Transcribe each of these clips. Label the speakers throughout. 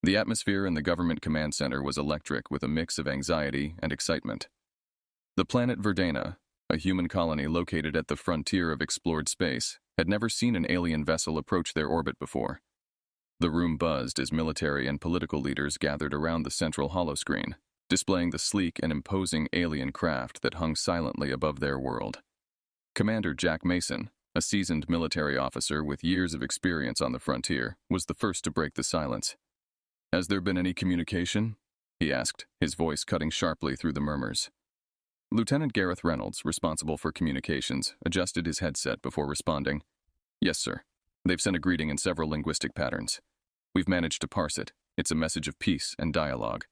Speaker 1: The atmosphere in the government command center was electric with a mix of anxiety and excitement. The planet Verdana, a human colony located at the frontier of explored space, had never seen an alien vessel approach their orbit before. The room buzzed as military and political leaders gathered around the central holoscreen, displaying the sleek and imposing alien craft that hung silently above their world. Commander Jack Mason, a seasoned military officer with years of experience on the frontier, was the first to break the silence. "Has there been any communication?" he asked, his voice cutting sharply through the murmurs. Lieutenant Gareth Reynolds, responsible for communications, adjusted his headset before responding. "Yes, sir. They've sent a greeting in several linguistic patterns. We've managed to parse it. It's a message of peace and dialogue."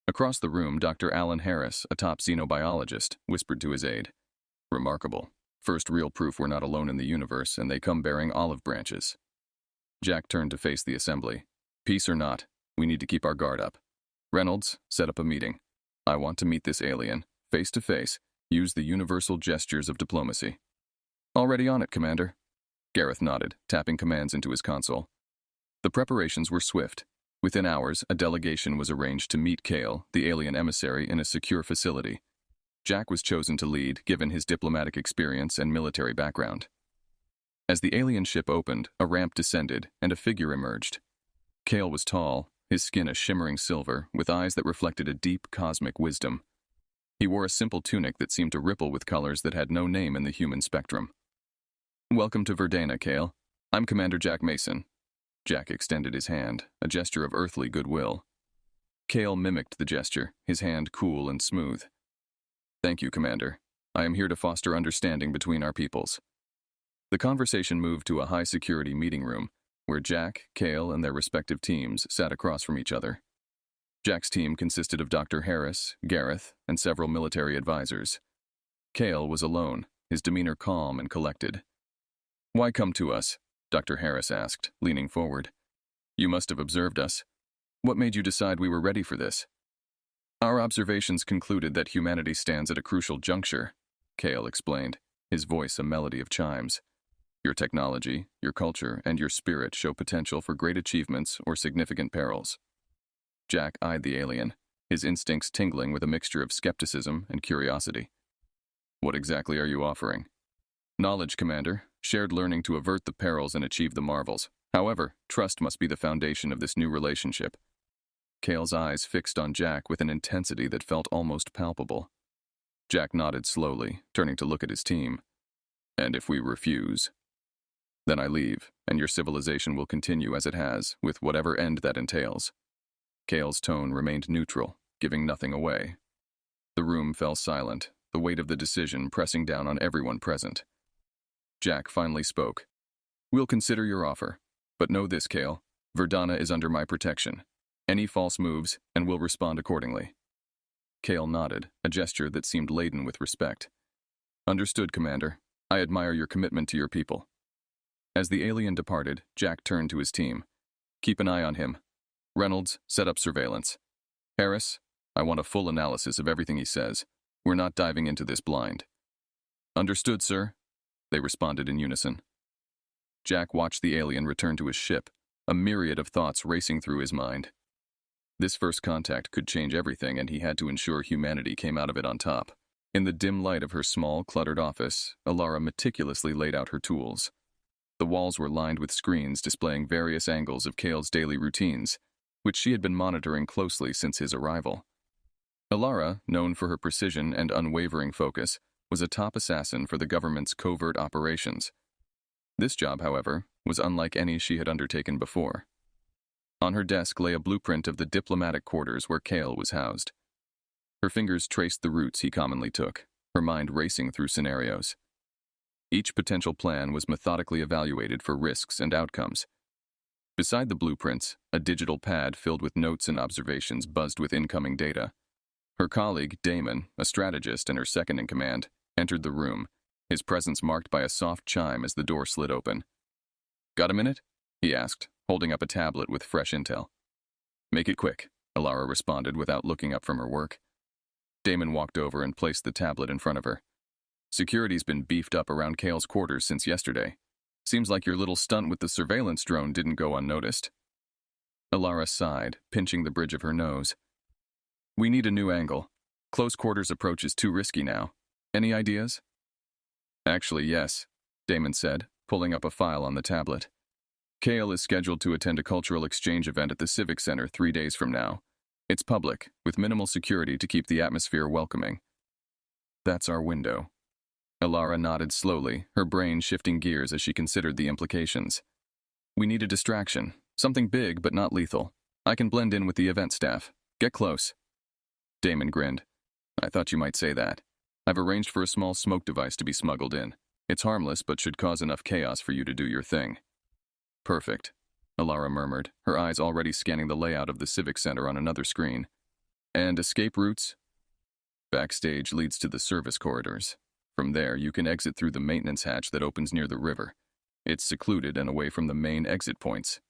Speaker 1: Across the room, Dr. Alan Harris, a top xenobiologist, whispered to his aide. "Remarkable. First real proof we're not alone in the universe, and they come bearing olive branches." Jack turned to face the assembly. "Peace or not, we need to keep our guard up. Reynolds, set up a meeting. I want to meet this alien, face to face, use the universal gestures of diplomacy." "Already on it, Commander." Gareth nodded, tapping commands into his console. The preparations were swift. Within hours, a delegation was arranged to meet Kale, the alien emissary, in a secure facility. Jack was chosen to lead, given his diplomatic experience and military background. As the alien ship opened, a ramp descended, and a figure emerged. Kale was tall, his skin a shimmering silver, with eyes that reflected a deep cosmic wisdom. He wore a simple tunic that seemed to ripple with colors that had no name in the human spectrum. "Welcome to Verdana, Kale. I'm Commander Jack Mason." Jack extended his hand, a gesture of earthly goodwill. Kale mimicked the gesture, his hand cool and smooth. "Thank you, Commander. I am here to foster understanding between our peoples." The conversation moved to a high-security meeting room, where Jack, Kale, and their respective teams sat across from each other. Jack's team consisted of Dr. Harris, Gareth, and several military advisors. Kale was alone, his demeanor calm and collected. "Why come to us?" Dr. Harris asked, leaning forward. "You must have observed us. What made you decide we were ready for this?" "Our observations concluded that humanity stands at a crucial juncture," Kale explained, his voice a melody of chimes. "Your technology, your culture, and your spirit show potential for great achievements or significant perils." Jack eyed the alien, his instincts tingling with a mixture of skepticism and curiosity. "What exactly are you offering?" "Knowledge, Commander. Shared learning to avert the perils and achieve the marvels. However, trust must be the foundation of this new relationship." Kale's eyes fixed on Jack with an intensity that felt almost palpable. Jack nodded slowly, turning to look at his team. "And if we refuse?" "Then I leave, and your civilization will continue as it has, with whatever end that entails." Kale's tone remained neutral, giving nothing away. The room fell silent, the weight of the decision pressing down on everyone present. Jack finally spoke. "We'll consider your offer. But know this, Kale. Verdana is under my protection. Any false moves, and we'll respond accordingly." Kale nodded, a gesture that seemed laden with respect. "Understood, Commander. I admire your commitment to your people." As the alien departed, Jack turned to his team. "Keep an eye on him. Reynolds, set up surveillance. Harris, I want a full analysis of everything he says. We're not diving into this blind." "Understood, sir," they responded in unison. Jack watched the alien return to his ship, a myriad of thoughts racing through his mind. This first contact could change everything, and he had to ensure humanity came out of it on top. In the dim light of her small, cluttered office, Alara meticulously laid out her tools. The walls were lined with screens displaying various angles of Kale's daily routines, which she had been monitoring closely since his arrival. Alara, known for her precision and unwavering focus, was a top assassin for the government's covert operations. This job, however, was unlike any she had undertaken before. On her desk lay a blueprint of the diplomatic quarters where Kale was housed. Her fingers traced the routes he commonly took, her mind racing through scenarios. Each potential plan was methodically evaluated for risks and outcomes. Beside the blueprints, a digital pad filled with notes and observations buzzed with incoming data. Her colleague, Damon, a strategist and her second-in-command, entered the room, his presence marked by a soft chime as the door slid open. "Got a minute?" he asked, holding up a tablet with fresh intel. "Make it quick," Alara responded without looking up from her work. Damon walked over and placed the tablet in front of her. "Security's been beefed up around Kale's quarters since yesterday. Seems like your little stunt with the surveillance drone didn't go unnoticed." Alara sighed, pinching the bridge of her nose. We need a new angle. Close quarters approach is too risky now. Any ideas? Actually, yes, Damon said, pulling up a file on the tablet. Kale is scheduled to attend a cultural exchange event at the Civic Center 3 days from now. It's public, with minimal security to keep the atmosphere welcoming. That's our window. Alara nodded slowly, her brain shifting gears as she considered the implications. We need a distraction, something big but not lethal. I can blend in with the event staff. Get close. Damon grinned. I thought you might say that. I've arranged for a small smoke device to be smuggled in. It's harmless but should cause enough chaos for you to do your thing. Perfect, Alara murmured, her eyes already scanning the layout of the Civic Center on another screen. And escape routes? Backstage leads to the service corridors. From there, you can exit through the maintenance hatch that opens near the river. It's secluded and away from the main exit points,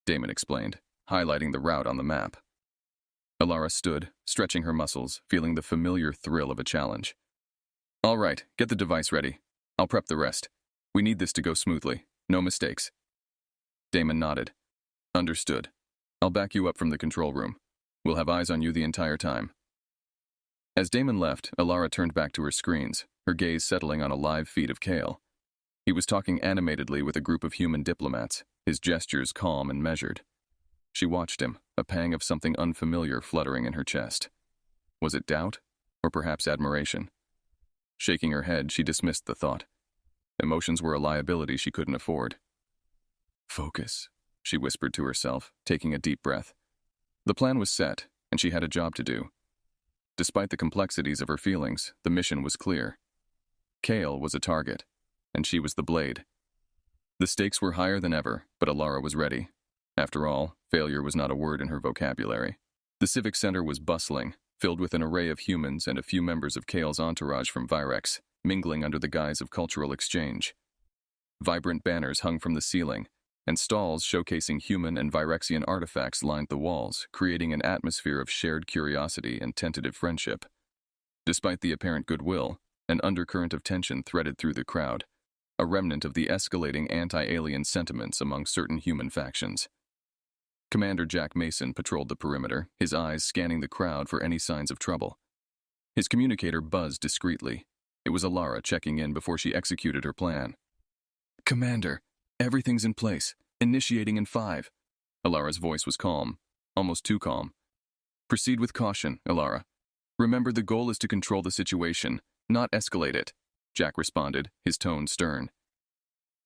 Speaker 1: Damon explained, highlighting the route on the map. Alara stood, stretching her muscles, feeling the familiar thrill of a challenge. All right, get the device ready. I'll prep the rest. We need this to go smoothly. No mistakes. Damon nodded. Understood. I'll back you up from the control room. We'll have eyes on you the entire time. As Damon left, Alara turned back to her screens, her gaze settling on a live feed of Kale. He was talking animatedly with a group of human diplomats, his gestures calm and measured. She watched him, a pang of something unfamiliar fluttering in her chest. Was it doubt? Or perhaps admiration? Shaking her head, she dismissed the thought. Emotions were a liability she couldn't afford. Focus, she whispered to herself, taking a deep breath. The plan was set, and she had a job to do. Despite the complexities of her feelings, the mission was clear. Kale was a target, and she was the blade. The stakes were higher than ever, but Alara was ready. After all, failure was not a word in her vocabulary. The Civic Center was bustling, filled with an array of humans and a few members of Kale's entourage from Virex, mingling under the guise of cultural exchange. Vibrant banners hung from the ceiling, and stalls showcasing human and Virexian artifacts lined the walls, creating an atmosphere of shared curiosity and tentative friendship. Despite the apparent goodwill, an undercurrent of tension threaded through the crowd, a remnant of the escalating anti-alien sentiments among certain human factions. Commander Jack Mason patrolled the perimeter, his eyes scanning the crowd for any signs of trouble. His communicator buzzed discreetly. It was Alara checking in before she executed her plan. Commander, everything's in place. Initiating in 5. Alara's voice was calm, almost too calm. Proceed with caution, Alara. Remember, the goal is to control the situation, not escalate it, Jack responded, his tone stern.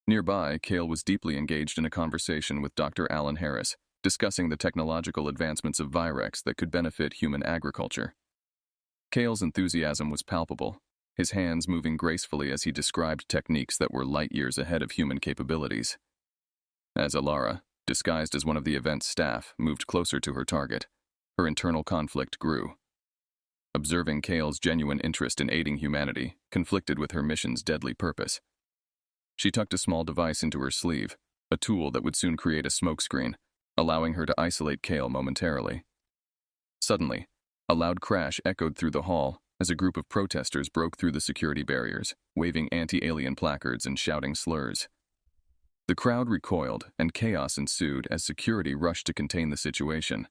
Speaker 1: Nearby, Kale was deeply engaged in a conversation with Dr. Alan Harris, discussing the technological advancements of Virex that could benefit human agriculture. Kale's enthusiasm was palpable, his hands moving gracefully as he described techniques that were light years ahead of human capabilities. As Alara, disguised as one of the event's staff, moved closer to her target, her internal conflict grew. Observing Kale's genuine interest in aiding humanity conflicted with her mission's deadly purpose. She tucked a small device into her sleeve, a tool that would soon create a smokescreen, allowing her to isolate Kale momentarily. Suddenly, a loud crash echoed through the hall as a group of protesters broke through the security barriers, waving anti-alien placards and shouting slurs. The crowd recoiled, and chaos ensued as security rushed to contain the situation.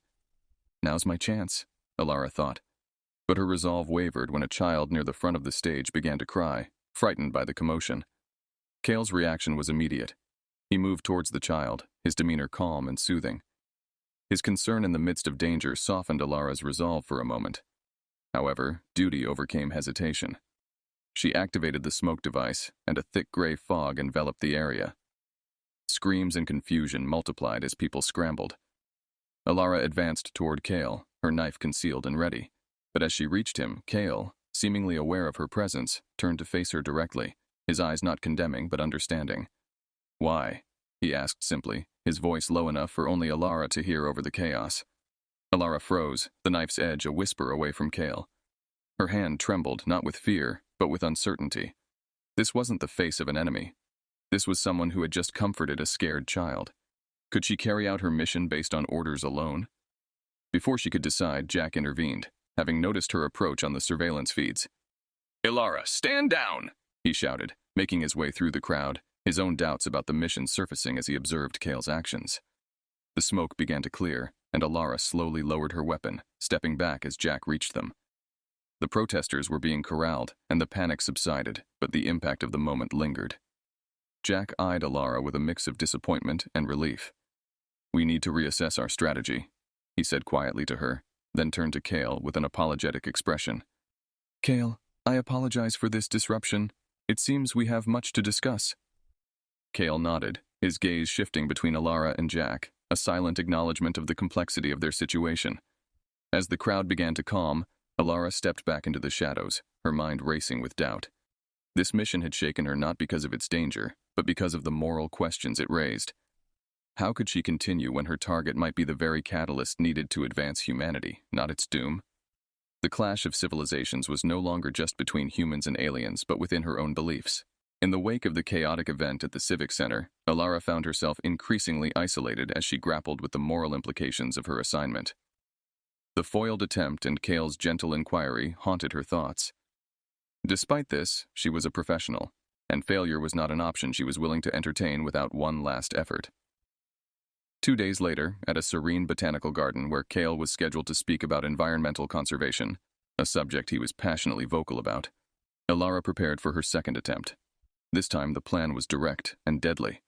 Speaker 1: Now's my chance, Alara thought. But her resolve wavered when a child near the front of the stage began to cry, frightened by the commotion. Kale's reaction was immediate. He moved towards the child, his demeanor calm and soothing. His concern in the midst of danger softened Alara's resolve for a moment. However, duty overcame hesitation. She activated the smoke device, and a thick gray fog enveloped the area. Screams and confusion multiplied as people scrambled. Alara advanced toward Kale, her knife concealed and ready. But as she reached him, Kale, seemingly aware of her presence, turned to face her directly, his eyes not condemning but understanding. Why? He asked simply, his voice low enough for only Alara to hear over the chaos. Alara froze, the knife's edge a whisper away from Kale. Her hand trembled, not with fear, but with uncertainty. This wasn't the face of an enemy. This was someone who had just comforted a scared child. Could she carry out her mission based on orders alone? Before she could decide, Jack intervened, having noticed her approach on the surveillance feeds. Alara, stand down! He shouted, making his way through the crowd, his own doubts about the mission surfacing as he observed Kale's actions. The smoke began to clear, and Alara slowly lowered her weapon, stepping back as Jack reached them. The protesters were being corralled, and the panic subsided, but the impact of the moment lingered. Jack eyed Alara with a mix of disappointment and relief. "We need to reassess our strategy," he said quietly to her, then turned to Kale with an apologetic expression. "Kale, I apologize for this disruption. It seems we have much to discuss." Kale nodded, his gaze shifting between Alara and Jack, a silent acknowledgement of the complexity of their situation. As the crowd began to calm, Alara stepped back into the shadows, her mind racing with doubt. This mission had shaken her not because of its danger, but because of the moral questions it raised. How could she continue when her target might be the very catalyst needed to advance humanity, not its doom? The clash of civilizations was no longer just between humans and aliens, but within her own beliefs. In the wake of the chaotic event at the Civic Center, Alara found herself increasingly isolated as she grappled with the moral implications of her assignment. The foiled attempt and Kale's gentle inquiry haunted her thoughts. Despite this, she was a professional, and failure was not an option she was willing to entertain without one last effort. 2 days later, at a serene botanical garden where Kale was scheduled to speak about environmental conservation, a subject he was passionately vocal about, Alara prepared for her second attempt. This time the plan was direct and deadly.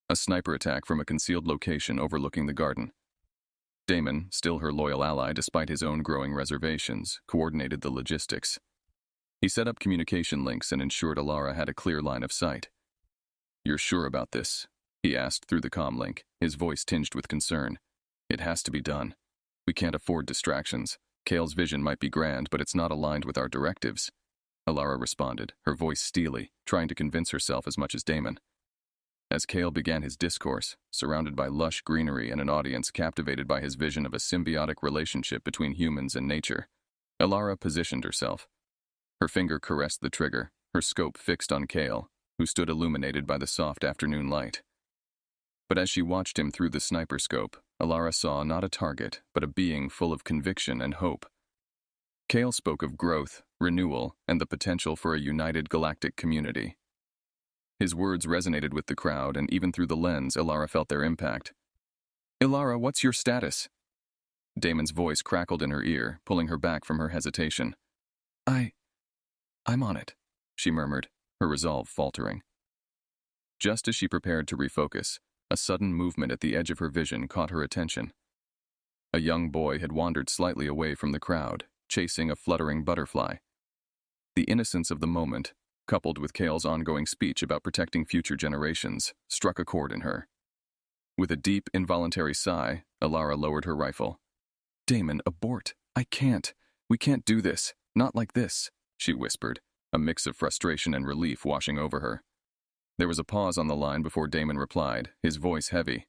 Speaker 1: A sniper attack from a concealed location overlooking the garden. Damon, still her loyal ally despite his own growing reservations, coordinated the logistics. He set up communication links and ensured Alara had a clear line of sight. "You're sure about this?" he asked through the comm link, his voice tinged with concern. "It has to be done. We can't afford distractions. Kale's vision might be grand, but it's not aligned with our directives." Alara responded, her voice steely, trying to convince herself as much as Damon. As Kale began his discourse, surrounded by lush greenery and an audience captivated by his vision of a symbiotic relationship between humans and nature, Alara positioned herself. Her finger caressed the trigger, her scope fixed on Kale, who stood illuminated by the soft afternoon light. But as she watched him through the sniper scope, Alara saw not a target, but a being full of conviction and hope. Kale spoke of growth, renewal, and the potential for a united galactic community. His words resonated with the crowd, and even through the lens, Alara felt their impact. "Alara, what's your status?" Damon's voice crackled in her ear, pulling her back from her hesitation. I'm on it," she murmured, her resolve faltering. Just as she prepared to refocus, a sudden movement at the edge of her vision caught her attention. A young boy had wandered slightly away from the crowd, chasing a fluttering butterfly. The innocence of the moment, coupled with Kale's ongoing speech about protecting future generations, struck a chord in her. With a deep, involuntary sigh, Alara lowered her rifle. "Damon, abort. I can't. We can't do this. Not like this," she whispered, a mix of frustration and relief washing over her. There was a pause on the line before Damon replied, his voice heavy.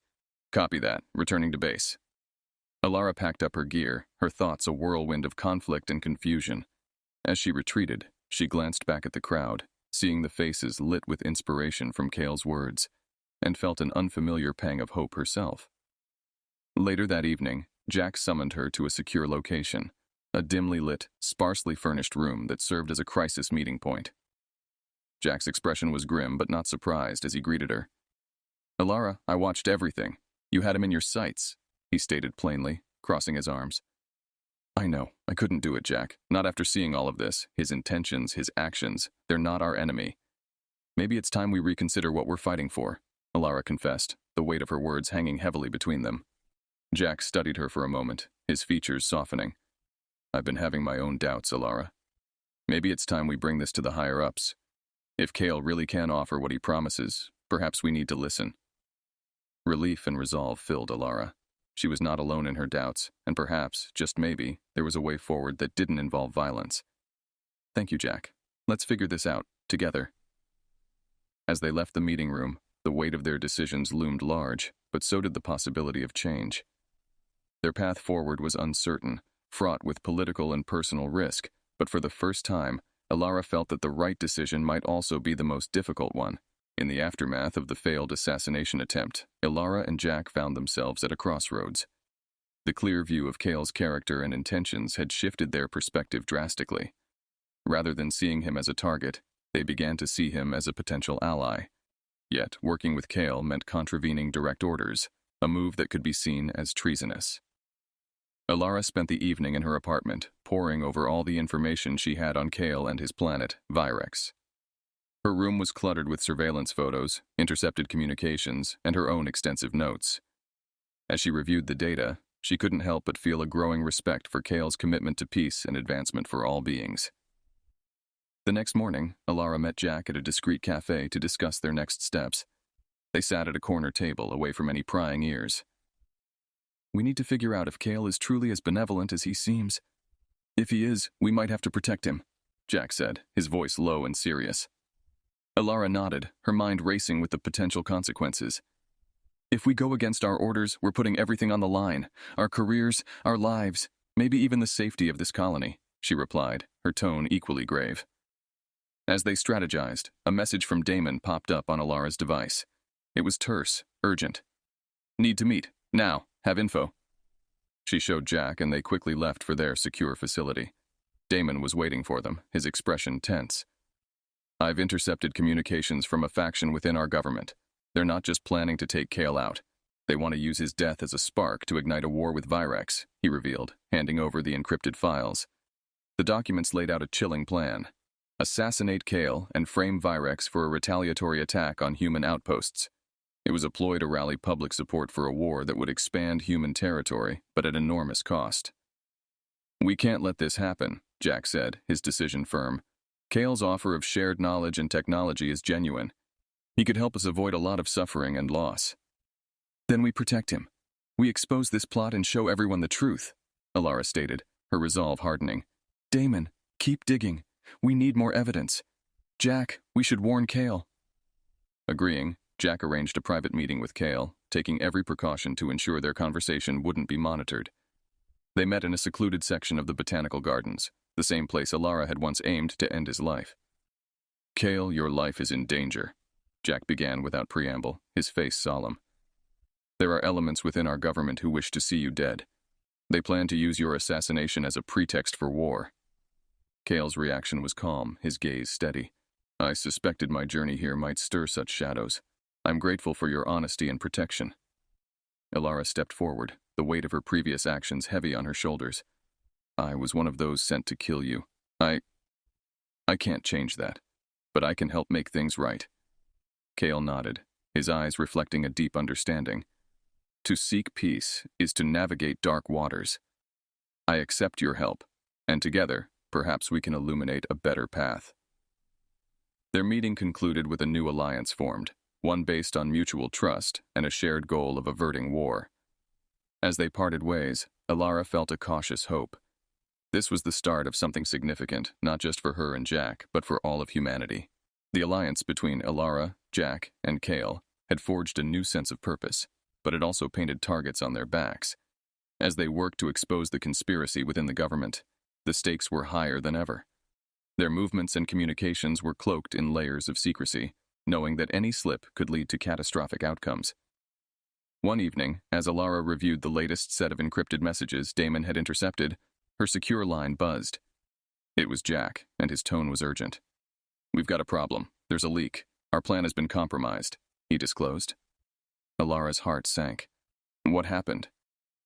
Speaker 1: "Copy that. Returning to base." Alara packed up her gear, her thoughts a whirlwind of conflict and confusion. As she retreated, she glanced back at the crowd, seeing the faces lit with inspiration from Kale's words, and felt an unfamiliar pang of hope herself. Later that evening, Jack summoned her to a secure location, a dimly lit, sparsely furnished room that served as a crisis meeting point. Jack's expression was grim but not surprised as he greeted her. "Alara, I watched everything. You had him in your sights," he stated plainly, crossing his arms. "I know. I couldn't do it, Jack. Not after seeing all of this, his intentions, his actions. They're not our enemy. Maybe it's time we reconsider what we're fighting for," Alara confessed, the weight of her words hanging heavily between them. Jack studied her for a moment, his features softening. "I've been having my own doubts, Alara. Maybe it's time we bring this to the higher-ups. If Kale really can offer what he promises, perhaps we need to listen." Relief and resolve filled Alara. She was not alone in her doubts, and perhaps, just maybe, there was a way forward that didn't involve violence. "Thank you, Jack. Let's figure this out, together." As they left the meeting room, the weight of their decisions loomed large, but so did the possibility of change. Their path forward was uncertain, fraught with political and personal risk, but for the first time, Alara felt that the right decision might also be the most difficult one. In the aftermath of the failed assassination attempt, Alara and Jack found themselves at a crossroads. The clear view of Kale's character and intentions had shifted their perspective drastically. Rather than seeing him as a target, they began to see him as a potential ally. Yet, working with Kale meant contravening direct orders, a move that could be seen as treasonous. Alara spent the evening in her apartment, poring over all the information she had on Kale and his planet, Virex. Her room was cluttered with surveillance photos, intercepted communications, and her own extensive notes. As she reviewed the data, she couldn't help but feel a growing respect for Kale's commitment to peace and advancement for all beings. The next morning, Alara met Jack at a discreet cafe to discuss their next steps. They sat at a corner table, away from any prying ears. "We need to figure out if Kale is truly as benevolent as he seems. If he is, we might have to protect him," Jack said, his voice low and serious. Alara nodded, her mind racing with the potential consequences. "If we go against our orders, we're putting everything on the line. Our careers, our lives, maybe even the safety of this colony," she replied, her tone equally grave. As they strategized, a message from Damon popped up on Alara's device. It was terse, urgent. "Need to meet. Now. Have info." She showed Jack, and they quickly left for their secure facility. Damon was waiting for them, his expression tense. "I've intercepted communications from a faction within our government. They're not just planning to take Kale out. They want to use his death as a spark to ignite a war with Virex," he revealed, handing over the encrypted files. The documents laid out a chilling plan. Assassinate Kale and frame Virex for a retaliatory attack on human outposts. It was a ploy to rally public support for a war that would expand human territory, but at enormous cost. "We can't let this happen," Jack said, his decision firm. "Kale's offer of shared knowledge and technology is genuine. He could help us avoid a lot of suffering and loss." "Then we protect him. We expose this plot and show everyone the truth," Alara stated, her resolve hardening. "Damon, keep digging. We need more evidence. Jack, we should warn Kale." Agreeing, Jack arranged a private meeting with Kale, taking every precaution to ensure their conversation wouldn't be monitored. They met in a secluded section of the botanical gardens, the same place Alara had once aimed to end his life. "Kale, your life is in danger," Jack began without preamble, his face solemn. "There are elements within our government who wish to see you dead. They plan to use your assassination as a pretext for war." Kale's reaction was calm, his gaze steady. "I suspected my journey here might stir such shadows. I'm grateful for your honesty and protection." Alara stepped forward, the weight of her previous actions heavy on her shoulders. "I was one of those sent to kill you. I can't change that, but I can help make things right." Kale nodded, his eyes reflecting a deep understanding. "To seek peace is to navigate dark waters. I accept your help, and together, perhaps we can illuminate a better path." Their meeting concluded with a new alliance formed, one based on mutual trust and a shared goal of averting war. As they parted ways, Alara felt a cautious hope. This was the start of something significant, not just for her and Jack, but for all of humanity. The alliance between Alara, Jack, and Kale had forged a new sense of purpose, but it also painted targets on their backs. As they worked to expose the conspiracy within the government, the stakes were higher than ever. Their movements and communications were cloaked in layers of secrecy, knowing that any slip could lead to catastrophic outcomes. One evening, as Alara reviewed the latest set of encrypted messages Damon had intercepted, her secure line buzzed. It was Jack, and his tone was urgent. "We've got a problem. There's a leak. Our plan has been compromised," he disclosed. Alara's heart sank. "What happened?"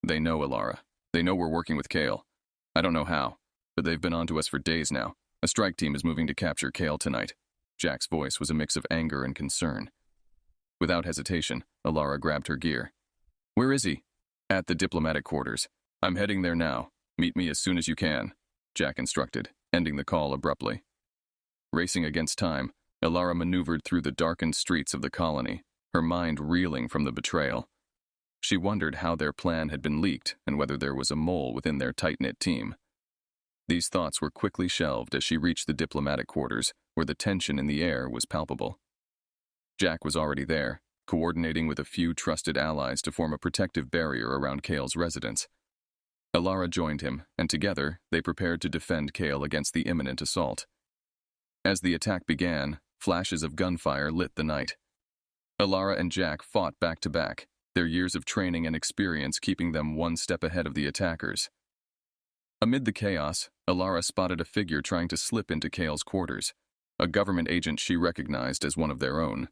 Speaker 1: "They know, Alara. They know we're working with Kale. I don't know how, but they've been on to us for days now. A strike team is moving to capture Kale tonight." Jack's voice was a mix of anger and concern. Without hesitation, Alara grabbed her gear. "Where is he?" "At the diplomatic quarters. I'm heading there now. Meet me as soon as you can," Jack instructed, ending the call abruptly. Racing against time, Alara maneuvered through the darkened streets of the colony, her mind reeling from the betrayal. She wondered how their plan had been leaked and whether there was a mole within their tight-knit team. These thoughts were quickly shelved as she reached the diplomatic quarters, where the tension in the air was palpable. Jack was already there, coordinating with a few trusted allies to form a protective barrier around Kale's residence. Alara joined him, and together they prepared to defend Kale against the imminent assault. As the attack began, flashes of gunfire lit the night. Alara and Jack fought back to back, their years of training and experience keeping them one step ahead of the attackers. Amid the chaos, Alara spotted a figure trying to slip into Kale's quarters, a government agent she recognized as one of their own.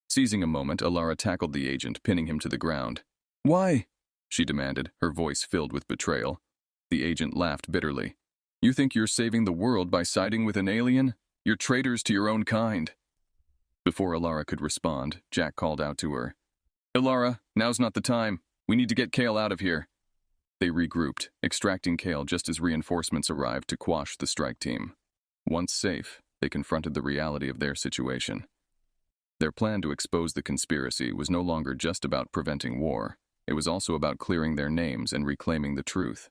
Speaker 1: Seizing a moment, Alara tackled the agent, pinning him to the ground. "Why?" she demanded, her voice filled with betrayal. The agent laughed bitterly. You think you're saving the world by siding with an alien? You're traitors to your own kind. Before Alara could respond, Jack called out to her. Alara, now's not the time. We need to get Kale out of here. They regrouped, extracting Kale just as reinforcements arrived to quash the strike team. Once safe, they confronted the reality of their situation. Their plan to expose the conspiracy was no longer just about preventing war. It was also about clearing their names and reclaiming the truth.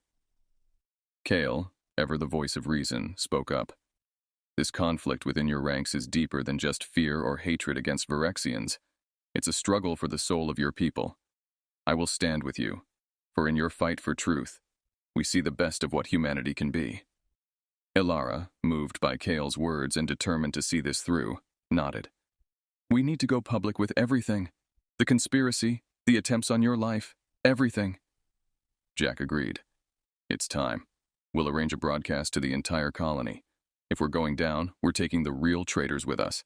Speaker 1: Kale, ever the voice of reason, spoke up. This conflict within your ranks is deeper than just fear or hatred against Virexians. It's a struggle for the soul of your people. I will stand with you, for in your fight for truth, we see the best of what humanity can be. Alara, moved by Kale's words and determined to see this through, nodded. We need to go public with everything. The conspiracy, the attempts on your life, everything. Jack agreed. It's time. We'll arrange a broadcast to the entire colony. If we're going down, we're taking the real traitors with us.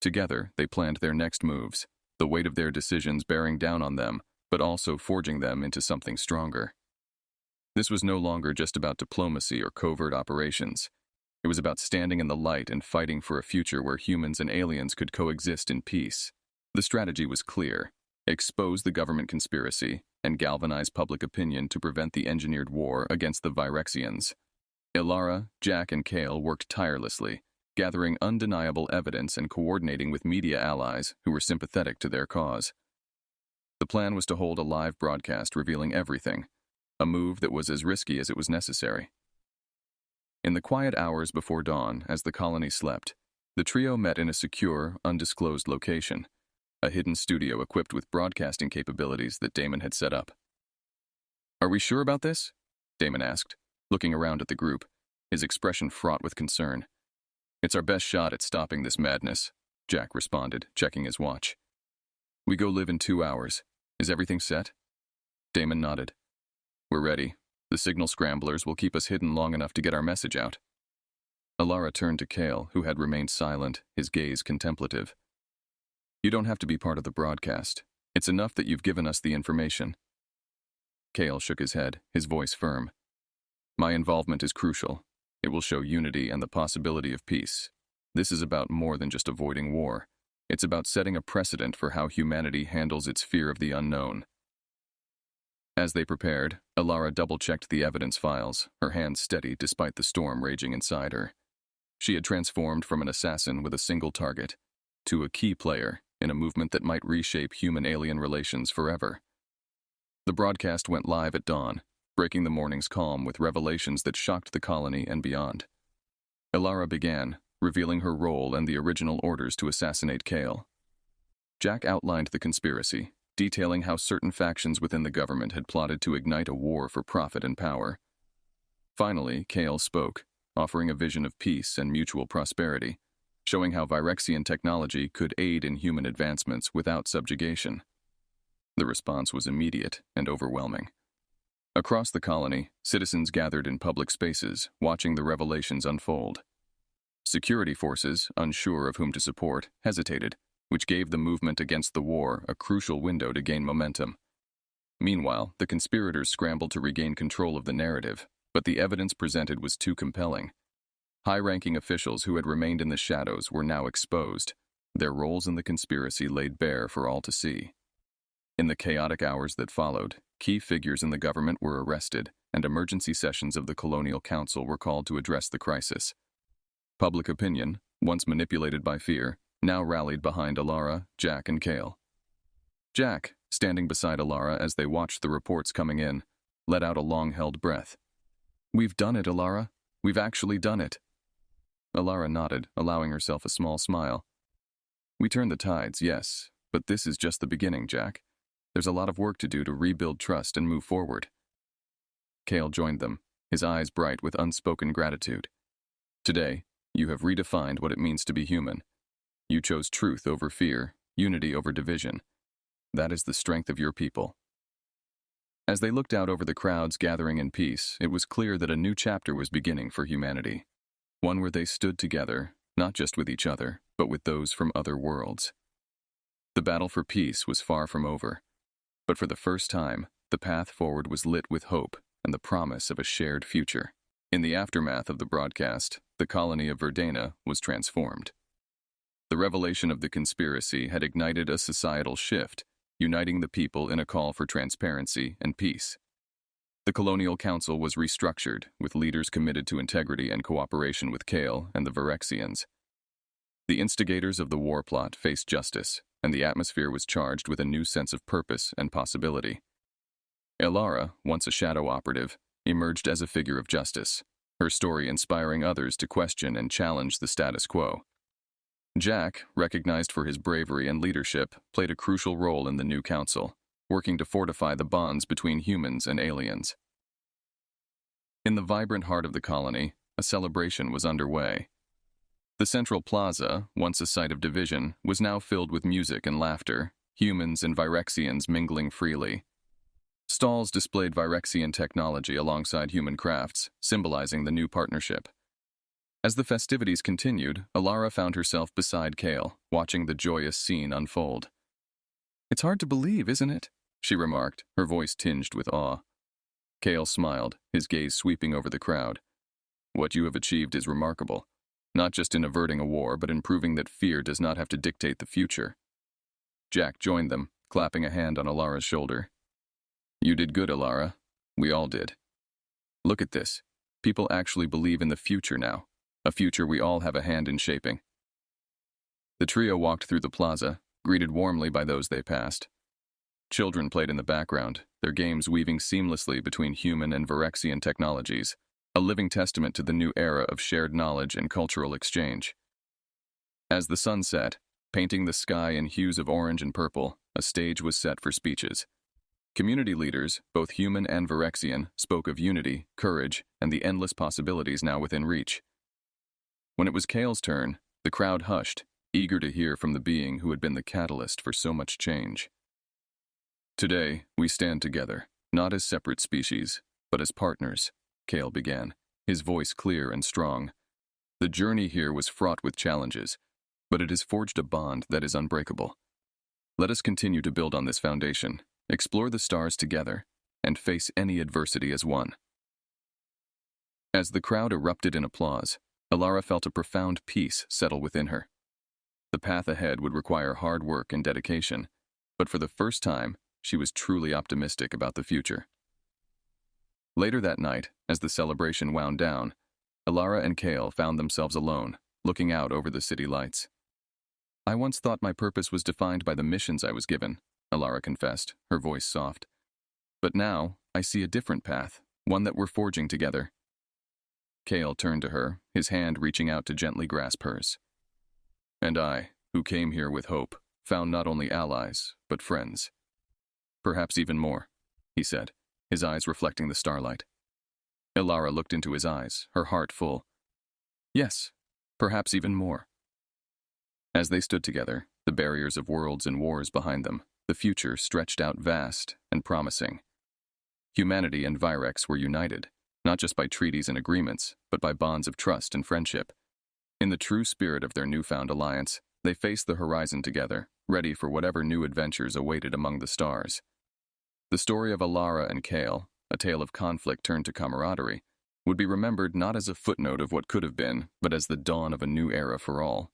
Speaker 1: Together, they planned their next moves, the weight of their decisions bearing down on them, but also forging them into something stronger. This was no longer just about diplomacy or covert operations. It was about standing in the light and fighting for a future where humans and aliens could coexist in peace. The strategy was clear. Expose the government conspiracy and galvanize public opinion to prevent the engineered war against the Virexians. Alara, Jack, and Kale worked tirelessly, gathering undeniable evidence and coordinating with media allies who were sympathetic to their cause. The plan was to hold a live broadcast revealing everything, a move that was as risky as it was necessary. In the quiet hours before dawn, as the colony slept, the trio met in a secure, undisclosed location, a hidden studio equipped with broadcasting capabilities that Damon had set up. Are we sure about this? Damon asked, looking around at the group, his expression fraught with concern. It's our best shot at stopping this madness, Jack responded, checking his watch. We go live in 2 hours. Is everything set? Damon nodded. We're ready. The signal scramblers will keep us hidden long enough to get our message out. Alara turned to Kale, who had remained silent, his gaze contemplative. You don't have to be part of the broadcast. It's enough that you've given us the information. Kale shook his head, his voice firm. My involvement is crucial. It will show unity and the possibility of peace. This is about more than just avoiding war. It's about setting a precedent for how humanity handles its fear of the unknown. As they prepared, Alara double-checked the evidence files, her hands steady despite the storm raging inside her. She had transformed from an assassin with a single target to a key player in a movement that might reshape human-alien relations forever. The broadcast went live at dawn, breaking the morning's calm with revelations that shocked the colony and beyond. Alara began, revealing her role and the original orders to assassinate Kale. Jack outlined the conspiracy, detailing how certain factions within the government had plotted to ignite a war for profit and power. Finally, Kale spoke, offering a vision of peace and mutual prosperity, showing how Virexian technology could aid in human advancements without subjugation. The response was immediate and overwhelming. Across the colony, citizens gathered in public spaces, watching the revelations unfold. Security forces, unsure of whom to support, hesitated, which gave the movement against the war a crucial window to gain momentum. Meanwhile, the conspirators scrambled to regain control of the narrative, but the evidence presented was too compelling. High-ranking officials who had remained in the shadows were now exposed, their roles in the conspiracy laid bare for all to see. In the chaotic hours that followed, key figures in the government were arrested, and emergency sessions of the Colonial Council were called to address the crisis. Public opinion, once manipulated by fear, now rallied behind Alara, Jack, and Kale. Jack, standing beside Alara as they watched the reports coming in, let out a long-held breath. We've done it, Alara. We've actually done it. Alara nodded, allowing herself a small smile. We turned the tides, yes, but this is just the beginning, Jack. There's a lot of work to do to rebuild trust and move forward. Kale joined them, his eyes bright with unspoken gratitude. Today, you have redefined what it means to be human. You chose truth over fear, unity over division. That is the strength of your people. As they looked out over the crowds gathering in peace, it was clear that a new chapter was beginning for humanity. One where they stood together, not just with each other, but with those from other worlds. The battle for peace was far from over. But for the first time, the path forward was lit with hope and the promise of a shared future. In the aftermath of the broadcast, the colony of Verdana was transformed. The revelation of the conspiracy had ignited a societal shift, uniting the people in a call for transparency and peace. The Colonial Council was restructured, with leaders committed to integrity and cooperation with Kale and the Virexians. The instigators of the war plot faced justice, and the atmosphere was charged with a new sense of purpose and possibility. Elara, once a shadow operative, emerged as a figure of justice, her story inspiring others to question and challenge the status quo. Jack, recognized for his bravery and leadership, played a crucial role in the new council, working to fortify the bonds between humans and aliens. In the vibrant heart of the colony, a celebration was underway. The central plaza, once a site of division, was now filled with music and laughter, humans and Virexians mingling freely. Stalls displayed Virexian technology alongside human crafts, symbolizing the new partnership. As the festivities continued, Elara found herself beside Kale, watching the joyous scene unfold. "It's hard to believe, isn't it?" she remarked, her voice tinged with awe. Kale smiled, his gaze sweeping over the crowd. "What you have achieved is remarkable, not just in averting a war, but in proving that fear does not have to dictate the future." Jack joined them, clapping a hand on Elara's shoulder. "You did good, Elara. We all did. Look at this. People actually believe in the future now, a future we all have a hand in shaping." The trio walked through the plaza, greeted warmly by those they passed. Children played in the background, their games weaving seamlessly between human and Virexian technologies, a living testament to the new era of shared knowledge and cultural exchange. As the sun set, painting the sky in hues of orange and purple, a stage was set for speeches. Community leaders, both human and Virexian, spoke of unity, courage, and the endless possibilities now within reach. When it was Kale's turn, the crowd hushed, eager to hear from the being who had been the catalyst for so much change. "Today, we stand together, not as separate species, but as partners," Kale began, his voice clear and strong. "The journey here was fraught with challenges, but it has forged a bond that is unbreakable. Let us continue to build on this foundation, explore the stars together, and face any adversity as one." As the crowd erupted in applause, Elara felt a profound peace settle within her. The path ahead would require hard work and dedication, but for the first time, she was truly optimistic about the future. Later that night, as the celebration wound down, Elara and Kale found themselves alone, looking out over the city lights. "I once thought my purpose was defined by the missions I was given," Elara confessed, her voice soft. "But now, I see a different path, one that we're forging together." Kale turned to her, his hand reaching out to gently grasp hers. "And I, who came here with hope, found not only allies, but friends. Perhaps even more," he said, his eyes reflecting the starlight. Elara looked into his eyes, her heart full. "Yes, perhaps even more." As they stood together, the barriers of worlds and wars behind them, the future stretched out vast and promising. Humanity and Virex were united, not just by treaties and agreements, but by bonds of trust and friendship. In the true spirit of their newfound alliance, they faced the horizon together, ready for whatever new adventures awaited among the stars. The story of Elara and Kale, a tale of conflict turned to camaraderie, would be remembered not as a footnote of what could have been, but as the dawn of a new era for all.